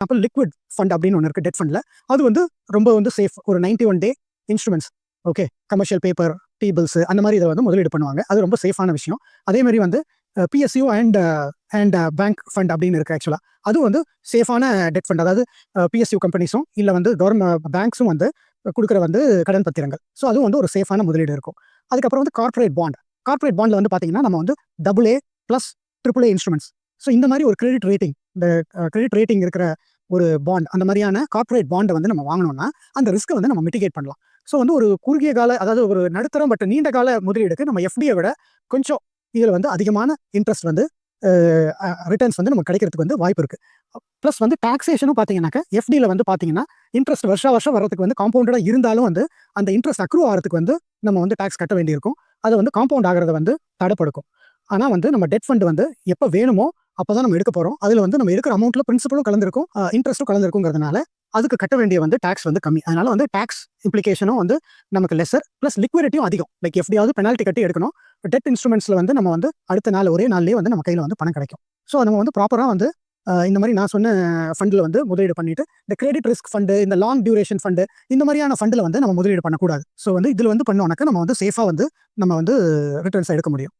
அப்போ liquid fund அப்படின்னு ஒன்று இருக்குது டெட் ஃபண்டில். அது வந்து ரொம்ப வந்து சேஃப். ஒரு 91 day instruments, okay, commercial paper, T bills அந்த மாதிரி இதை வந்து முதலீடு பண்ணுவாங்க. அது ரொம்ப சேஃபான விஷயம். அதே மாதிரி வந்து பிஎஸ்யூ அண்ட் பேங்க் ஃபண்ட் அப்படின்னு இருக்குது ஆக்சுவலாக. அதுவும் வந்து சேஃபான டெட் ஃபண்ட். அதாவது பிஎஸ்யூ கம்பெனிஸும் இல்லை வந்து கவர்மெண்ட் பேங்க்ஸும் வந்து கொடுக்குற வந்து கடன் பத்திரங்கள். ஸோ அதுவும் வந்து ஒரு சேஃபான முதலீடு இருக்கும். அதுக்கப்புறம் வந்து கார்ப்பரேட் பாண்டில் வந்து பார்த்தீங்கன்னா நம்ம வந்து AA plus AAA instruments. So இந்த மாதிரி ஒரு கிரெடிட் ரேட்டிங், இந்த கிரெடிட் ரேட்டிங் இருக்கிற ஒரு பாண்ட், அந்த மாதிரியான கார்ப்பரேட் பாண்டை வந்து நம்ம வாங்கினோம்னா அந்த ரிஸ்க்கை வந்து நம்ம மிட்டிகேட் பண்ணலாம். ஸோ வந்து ஒரு குறுகிய கால, அதாவது ஒரு நடுத்தரம் பட் நீண்ட கால முதலீடுக்கு நம்ம எஃப்டியை விட கொஞ்சம் இதில் வந்து அதிகமான இன்ட்ரெஸ்ட் வந்து ரிட்டர்ன்ஸ் வந்து நமக்கு கிடைக்கிறதுக்கு வந்து வாய்ப்பு இருக்குது. ப்ளஸ் வந்து டாக்ஸேஷனும் பார்த்தீங்கன்னாக்கா எஃப்டியில் வந்து பார்த்தீங்கன்னா இன்ட்ரெஸ்ட் வருஷம் வர்றதுக்கு வந்து காம்பவுண்டடாக இருந்தாலும் வந்து அந்த இன்ட்ரெஸ்ட் அக்ரூ ஆகிறதுக்கு வந்து நம்ம வந்து டாக்ஸ் கட்ட வேண்டியிருக்கும். அதை வந்து காம்பவுண்ட் ஆகிறத வந்து தடைப்படுக்கும். ஆனால் வந்து நம்ம டெட் ஃபண்ட் வந்து எப்போ வேணுமோ அப்போ தான் நம்ம எடுக்க போகிறோம். அதில் வந்து நம்ம எடுக்கிற அமௌண்ட்டில் பிரின்சிபலும் கலந்துருக்கும், இன்ட்ரெஸ்ட்டும் கலந்துருக்குங்கிறதுனால அதுக்கு கட்ட வேண்டிய வந்து டாக்ஸ் வந்து கம்மி. அதனால வந்து டாக்ஸ் இம்ப்ளிகேஷனும் வந்து நமக்கு லெஸர், ப்ளஸ் லிக்விடிட்டியும் அதிகம். லைக் எஃப்டியாவது பெனால்ட்டி கட்டி எடுக்கணும். டெட் இன்ஸ்ட்ருமெண்ட்ஸில் வந்து நம்ம வந்து அடுத்த நாள் ஒரே நாள்லேயே வந்து நம்ம கையில் வந்து பணம் கிடைக்கும். ஸோ நம்ம வந்து ப்ராப்பராக வந்து இந்த மாதிரி நான் சொன்ன ஃபண்டில் வந்து முதலீடு பண்ணிட்டு, இந்த கிரெடிட் ரிஸ்க் ஃபண்டு, இந்த லாங் டியூரேஷன் ஃபண்டு, இந்த மாதிரியான ஃபண்டில் வந்து நம்ம முதலீடு பண்ணக்கூடாது. ஸோ வந்து இதில் வந்து பண்ணோம்னாக்கா நம்ம வந்து சேஃபாக வந்து நம்ம வந்து ரிட்டர்ன்ஸ் எடுக்க முடியும்.